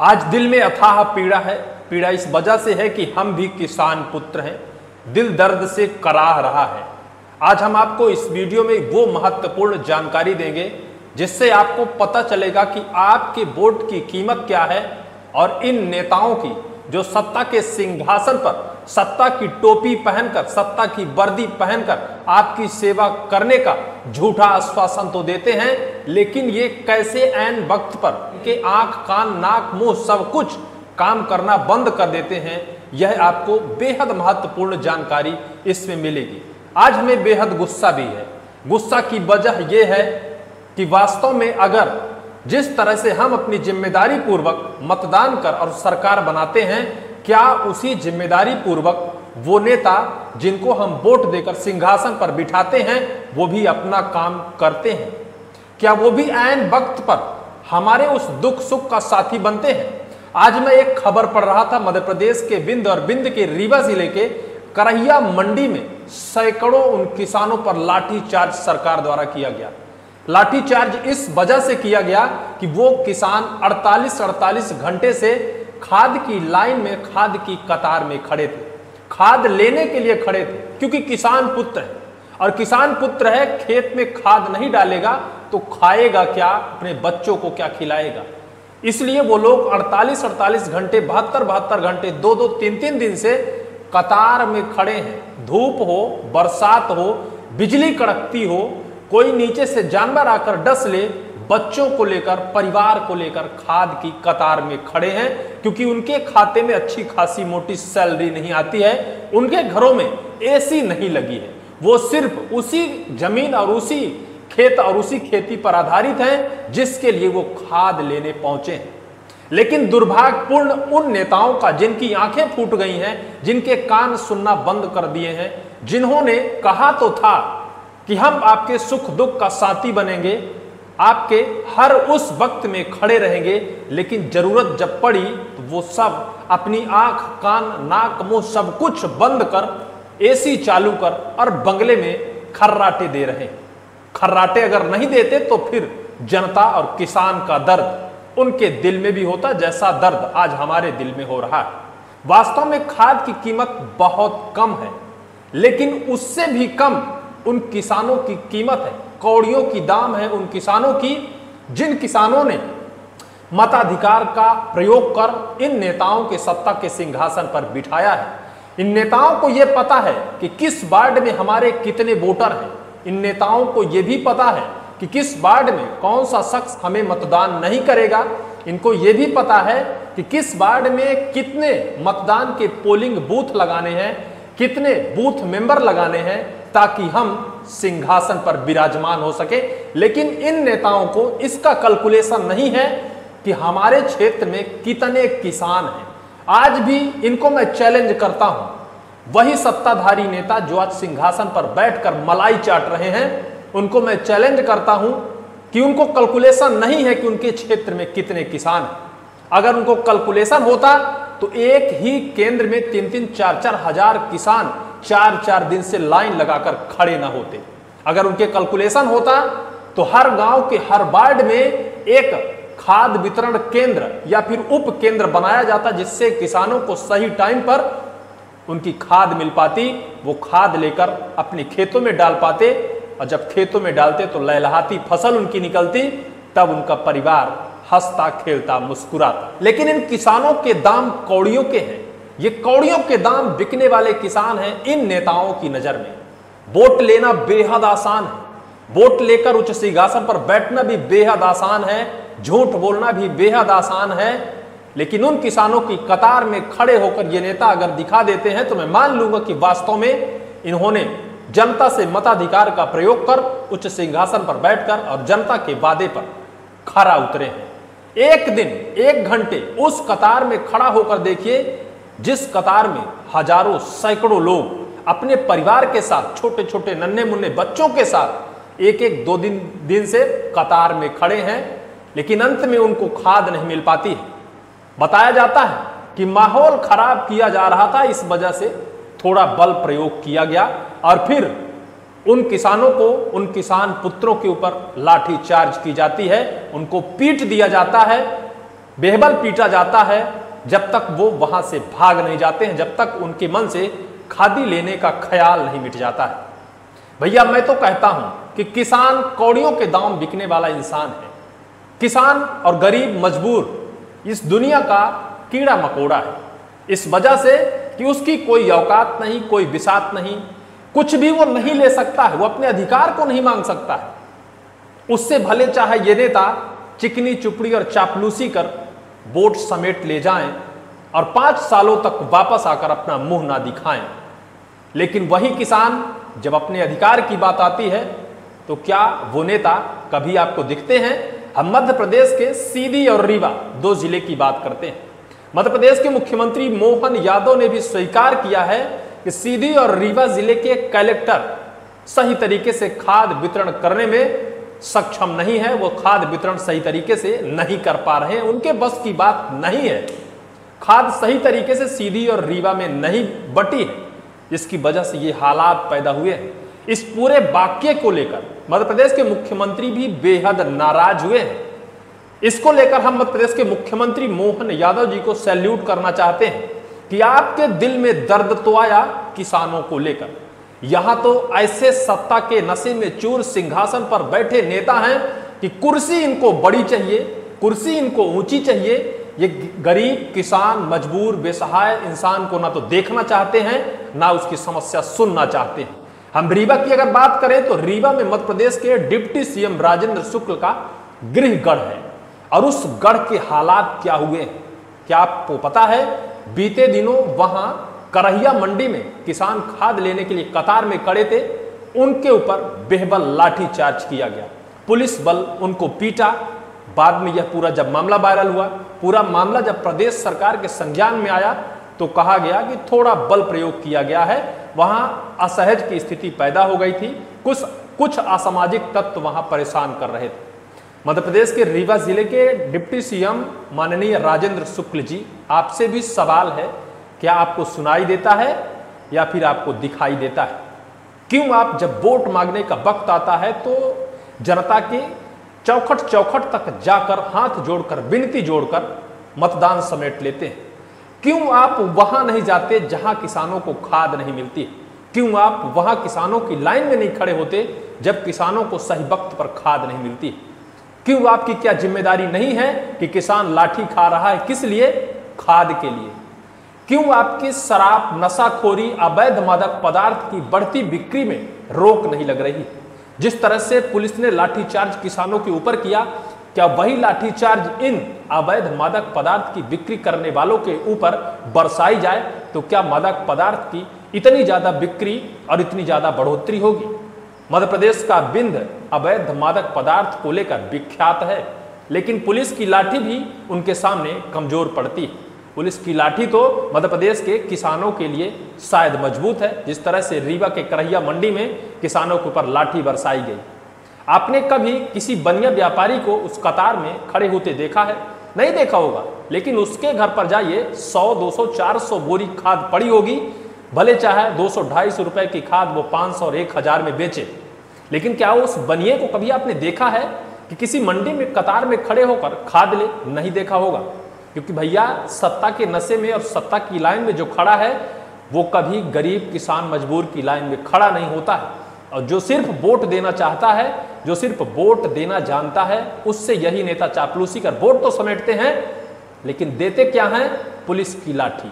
आज दिल में अथाह पीड़ा है। पीड़ा इस वजह से है कि हम भी किसान पुत्र हैं, दिल दर्द से कराह रहा है। आज हम आपको इस वीडियो में वो महत्वपूर्ण जानकारी देंगे जिससे आपको पता चलेगा कि आपके वोट की कीमत क्या है और इन नेताओं की जो सत्ता के सिंहासन पर सत्ता की टोपी पहनकर, सत्ता की वर्दी पहनकर आपकी सेवा करने का झूठा आश्वासन तो देते हैं, लेकिन ये कैसे ऐन वक्त पर के आंख, कान, नाक, मुंह सब कुछ काम करना बंद कर देते हैं, यह आपको बेहद महत्वपूर्ण जानकारी इसमें मिलेगी। आज हमें बेहद गुस्सा भी है। गुस्सा की वजह यह है कि वास्तव में अगर जिस तरह से हम अपनी जिम्मेदारी पूर्वक मतदान कर और सरकार बनाते हैं, क्या उसी जिम्मेदारी पूर्वक वो नेता जिनको हम वोट देकर सिंहासन पर बिठाते हैं वो भी अपना काम करते हैं? क्या वो भी ऐन वक्त पर हमारे उस दुख सुख का साथी बनते हैं? आज मैं एक खबर पढ़ रहा था, मध्य प्रदेश के बिंद और बिंद के रीवा जिले के करहिया मंडी में सैकड़ों उन किसानों पर लाठीचार्ज सरकार द्वारा किया गया। लाठीचार्ज इस वजह से किया गया कि वो किसान 48 घंटे से खाद की लाइन में, खाद की कतार में खड़े थे, खाद लेने के लिए खड़े थे, क्योंकि किसान पुत्र है और किसान पुत्र है, खेत में खाद नहीं डालेगा तो खाएगा क्या, अपने बच्चों को क्या खिलाएगा। इसलिए वो लोग 48 घंटे, 72 घंटे, 2 3 दिन से कतार में खड़े हैं। धूप हो, बरसात हो, बिजली कड़कती हो, कोई नीचे से जानवर आकर डस ले, बच्चों को लेकर, परिवार को लेकर खाद की कतार में खड़े हैं, क्योंकि उनके खाते में अच्छी खासी मोटी सैलरी नहीं आती है, उनके घरों में एसी नहीं लगी है, वो सिर्फ उसी जमीन और उसी खेत और उसी खेती पर आधारित हैं जिसके लिए वो खाद लेने पहुंचे हैं। लेकिन दुर्भाग्यपूर्ण उन नेताओं का जिनकी आंखें फूट गई हैं, जिनके कान सुनना बंद कर दिए हैं, जिन्होंने कहा तो था कि हम आपके सुख दुख का साथी बनेंगे, आपके हर उस वक्त में खड़े रहेंगे, लेकिन जरूरत जब पड़ी तो वो सब अपनी आंख, कान, नाक, मुंह सब कुछ बंद कर, एसी चालू कर और बंगले में खर्राटे दे रहे हैं। खर्राटे अगर नहीं देते तो फिर जनता और किसान का दर्द उनके दिल में भी होता, जैसा दर्द आज हमारे दिल में हो रहा है। वास्तव में खाद की कीमत बहुत कम है, लेकिन उससे भी कम उन किसानों की कीमत है, कौड़ियों की दाम है उन किसानों की, जिन किसानों ने मताधिकार का प्रयोग कर इन नेताओं के सत्ता के सिंहासन पर बिठाया है। इन नेताओं को यह पता है कि किस वार्ड में हमारे कितने वोटर हैं। इन नेताओं को यह भी पता है कि किस वार्ड में कौन सा शख्स हमें मतदान नहीं करेगा। इनको यह भी पता है कि किस वार्ड में कितने मतदान के पोलिंग बूथ लगाने हैं, कितने बूथ मेंबर लगाने हैं, ताकि हम सिंहासन पर विराजमान हो सके। लेकिन इन नेताओं को इसका कैलकुलेशन नहीं है कि हमारे क्षेत्र में कितने किसान हैं। आज भी इनको मैं चैलेंज करता हूं, वही सत्ताधारी नेता जो आज सिंहासन पर बैठकर मलाई चाट रहे हैं, उनको मैं चैलेंज करता हूं कि उनको कैलकुलेशन नहीं है कि उनके क्षेत्र में कितने किसान हैं। अगर उनको कैलकुलेशन होता तो एक ही केंद्र में 3-3, 4-4 हजार किसान 4-4 दिन से लाइन लगाकर खड़े ना होते। अगर उनके कैलकुलेशन होता तो हर गांव के हर वार्ड में एक खाद वितरण केंद्र या फिर उप केंद्र बनाया जाता, जिससे किसानों को सही टाइम पर उनकी खाद मिल पाती, वो खाद लेकर अपने खेतों में डाल पाते, और जब खेतों में डालते तो लहलहाती फसल उनकी निकलती, तब उनका परिवार हंसता, खेलता, मुस्कुराता। लेकिन इन किसानों के दाम कौड़ियों के हैं। ये कौड़ियों के दाम बिकने वाले किसान हैं इन नेताओं की नजर में। वोट लेना बेहद आसान है, वोट लेकर उच्च सिंहासन पर बैठना भी बेहद आसान है, झूठ बोलना भी बेहद आसान है। लेकिन उन किसानों की कतार में खड़े होकर ये नेता अगर दिखा देते हैं तो मैं मान लूंगा कि वास्तव में इन्होंने जनता से मताधिकार का प्रयोग कर उच्च सिंहासन पर बैठकर और जनता के वादे पर खरा उतरे हैं। एक दिन, एक घंटे उस कतार में खड़ा होकर देखिए, जिस कतार में हजारों, सैकड़ों लोग अपने परिवार के साथ, छोटे छोटे नन्हे मुन्ने बच्चों के साथ 1-1, 2 दिन से कतार में खड़े हैं, लेकिन अंत में उनको खाद नहीं मिल पाती है। बताया जाता है कि माहौल खराब किया जा रहा था, इस वजह से थोड़ा बल प्रयोग किया गया और फिर उन किसानों को, उन किसान पुत्रों के ऊपर लाठी चार्ज की जाती है, उनको पीट दिया जाता है। बेहबल पीटा जाता है जब तक वो वहां से भाग नहीं जाते हैं, जब तक उनके मन से खादी लेने का ख्याल नहीं मिट जाता है। भैया मैं तो कहता हूं कि किसान कौड़ियों के दाम बिकने वाला इंसान है। किसान और गरीब मजबूर इस दुनिया का कीड़ा मकोड़ा है, इस वजह से कि उसकी कोई औकात नहीं, कोई बिसात नहीं, कुछ भी वो नहीं ले सकता है, वो अपने अधिकार को नहीं मांग सकता है। उससे भले चाहे ये नेता चिकनी चुपड़ी और चापलूसी कर वोट समेट ले जाएं और 5 सालों तक वापस आकर अपना मुंह ना दिखाएं, लेकिन वही किसान जब अपने अधिकार की बात आती है तो क्या वो नेता कभी आपको दिखते हैं? हम मध्य प्रदेश के सीधी और रीवा 2 जिले की बात करते हैं। मध्य प्रदेश के मुख्यमंत्री मोहन यादव ने भी स्वीकार किया है कि सीधी और रीवा जिले के कलेक्टर सही तरीके से खाद वितरण करने में सक्षम नहीं है, वो खाद वितरण सही तरीके से नहीं कर पा रहे हैं, उनके बस की बात नहीं है। खाद सही तरीके से सीधी और रीवा में नहीं बटी है, जिसकी वजह से ये हालात पैदा हुए हैं। इस पूरे वाक्य को लेकर मध्य प्रदेश के मुख्यमंत्री भी बेहद नाराज हुए हैं। इसको लेकर हम मध्य प्रदेश के मुख्यमंत्री मोहन यादव जी को सैल्यूट करना चाहते हैं कि आपके दिल में दर्द तो आया किसानों को लेकर। यहां तो ऐसे सत्ता के नशे में चूर सिंहासन पर बैठे नेता हैं कि कुर्सी इनको बड़ी चाहिए, कुर्सी इनको ऊंची चाहिए। ये गरीब किसान मजबूर बेसहाय इंसान को ना तो देखना चाहते हैं, ना उसकी समस्या सुनना चाहते हैं। हम रीवा की अगर बात करें तो रीवा में मध्य प्रदेश के डिप्टी सीएम राजेंद्र शुक्ल का गृहगढ़ है, और उस गढ़ के हालात क्या हुए हैं क्या आपको पता है? बीते दिनों वहां करहिया मंडी में किसान खाद लेने के लिए कतार में खड़े थे, उनके ऊपर बेहबल लाठी चार्ज किया गया, पुलिस बल उनको पीटा। बाद में यह पूरा जब मामला वायरल हुआ, पूरा मामला जब प्रदेश सरकार के संज्ञान में आया तो कहा गया कि थोड़ा बल प्रयोग किया गया है, वहां असहज की स्थिति पैदा हो गई थी, कुछ असामाजिक तत्व वहां परेशान कर रहे थे। मध्य प्रदेश के रीवा जिले के डिप्टी सीएम माननीय राजेंद्र शुक्ल जी, आपसे भी सवाल है, क्या आपको सुनाई देता है या फिर आपको दिखाई देता है? क्यों आप जब वोट मांगने का वक्त आता है तो जनता के चौखट चौखट तक जाकर हाथ जोड़कर विनती जोड़कर मतदान समेट लेते हैं? क्यों आप वहां नहीं जाते जहां किसानों को खाद नहीं मिलती? क्यों आप वहां किसानों की लाइन में नहीं खड़े होते जब किसानों को सही वक्त पर खाद नहीं मिलती? क्यों आपकी क्या जिम्मेदारी नहीं है कि किसान लाठी खा रहा है किस लिए? खाद के लिए। क्यों आपकी शराब, नशाखोरी, अवैध मादक पदार्थ की बढ़ती बिक्री में रोक नहीं लग रही? जिस तरह से पुलिस ने लाठीचार्ज किसानों के ऊपर किया, क्या वही लाठीचार्ज इन अवैध मादक पदार्थ की बिक्री करने वालों के ऊपर बरसाई जाए तो क्या मादक पदार्थ की इतनी ज्यादा बिक्री और इतनी ज्यादा बढ़ोतरी होगी? मध्य प्रदेश का बिंद अवैध मादक पदार्थ को लेकर विख्यात है, लेकिन पुलिस की लाठी भी उनके सामने कमजोर पड़ती है। पुलिस की लाठी तो मध्य प्रदेश के किसानों के लिए शायद मजबूत है, जिस तरह से रीवा के करहिया मंडी में किसानों के ऊपर लाठी बरसाई गई। आपने कभी किसी बनिया व्यापारी को उस कतार में खड़े होते देखा है? नहीं देखा होगा, लेकिन उसके घर पर जाइए, 100, 200, 400 बोरी खाद पड़ी होगी, भले चाहे 200-250 रुपए की खाद वो 500 और 1000 में बेचे। लेकिन क्या उस बनिए को कभी आपने देखा है कि किसी मंडी में कतार में खड़े होकर खाद ले? नहीं देखा होगा, क्योंकि भैया सत्ता के नशे में और सत्ता की लाइन में जो खड़ा है वो कभी गरीब किसान मजबूर की लाइन में खड़ा नहीं होता है। और जो सिर्फ वोट देना चाहता है, जो सिर्फ वोट देना जानता है, उससे यही नेता चापलूसी कर वोट तो समेटते हैं, लेकिन देते क्या हैं? पुलिस की लाठी।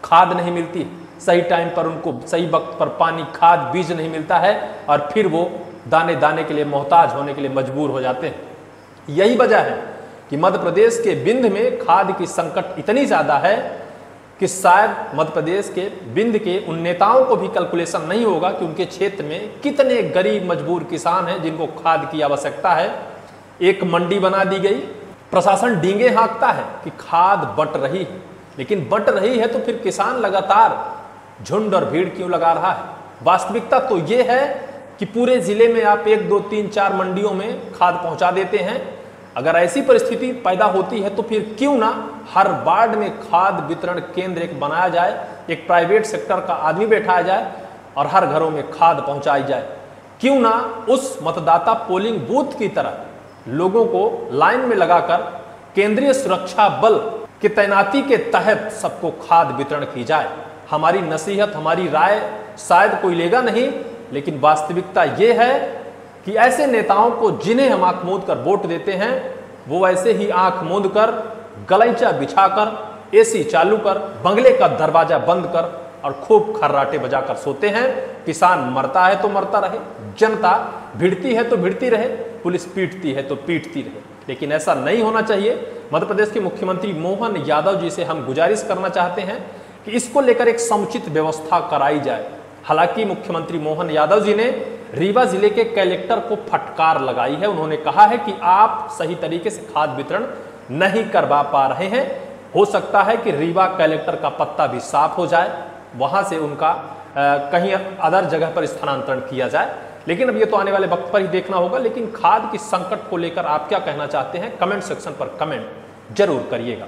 खाद नहीं मिलती सही टाइम पर, उनको सही वक्त पर पानी, खाद, बीज नहीं मिलता है, और फिर वो दाने दाने के लिए मोहताज होने के लिए मजबूर हो जाते हैं। यही वजह है कि मध्य प्रदेश के बिंद में खाद की संकट इतनी ज्यादा है कि शायद मध्य प्रदेश के बिंद के उन नेताओं को भी कैलकुलेशन नहीं होगा कि उनके क्षेत्र में कितने गरीब मजबूर किसान हैं जिनको खाद की आवश्यकता है। एक मंडी बना दी गई, प्रशासन डींगे हाँकता है कि खाद बट रही है, लेकिन बट रही है तो फिर किसान लगातार झुंड और भीड़ क्यों लगा रहा है? वास्तविकता तो ये है कि पूरे जिले में आप 1, 2, 3, 4 मंडियों में खाद पहुंचा देते हैं। अगर ऐसी परिस्थिति पैदा होती है तो फिर क्यों ना हर वार्ड में खाद वितरण केंद्र एक बनाया जाए, एक प्राइवेट सेक्टर का आदमी बैठाया जाए और हर घरों में खाद पहुंचाई जाए। क्यों ना उस मतदाता पोलिंग बूथ की तरह लोगों को लाइन में लगाकर केंद्रीय सुरक्षा बल की तैनाती के तहत सबको खाद वितरण की जाए। हमारी नसीहत, हमारी राय शायद कोई लेगा नहीं, लेकिन वास्तविकता ये है कि ऐसे नेताओं को जिन्हें हम आंख मूंद कर वोट देते हैं, वो ऐसे ही आंख मूंद कर, गलैचा बिछाकर, एसी चालू कर, बंगले का दरवाजा बंद कर और खूब खर्राटे बजाकर सोते हैं। किसान मरता है तो मरता रहे, जनता भिड़ती है तो भिड़ती रहे, पुलिस पीटती है तो पीटती रहे, लेकिन ऐसा नहीं होना चाहिए। मध्य प्रदेश के मुख्यमंत्री मोहन यादव जी से हम गुजारिश करना चाहते हैं कि इसको लेकर एक समुचित व्यवस्था कराई जाए। हालांकि मुख्यमंत्री मोहन यादव जी ने रीवा जिले के कलेक्टर को फटकार लगाई है। उन्होंने कहा है कि आप सही तरीके से खाद वितरण नहीं करवा पा रहे हैं। हो सकता है कि रीवा कलेक्टर का पत्ता भी साफ हो जाए, वहां से उनका कहीं अदर जगह पर स्थानांतरण किया जाए। लेकिन अब ये तो आने वाले वक्त पर ही देखना होगा। लेकिन खाद की संकट को लेकर आप क्या कहना चाहते हैं, कमेंट सेक्शन पर कमेंट जरूर करिएगा।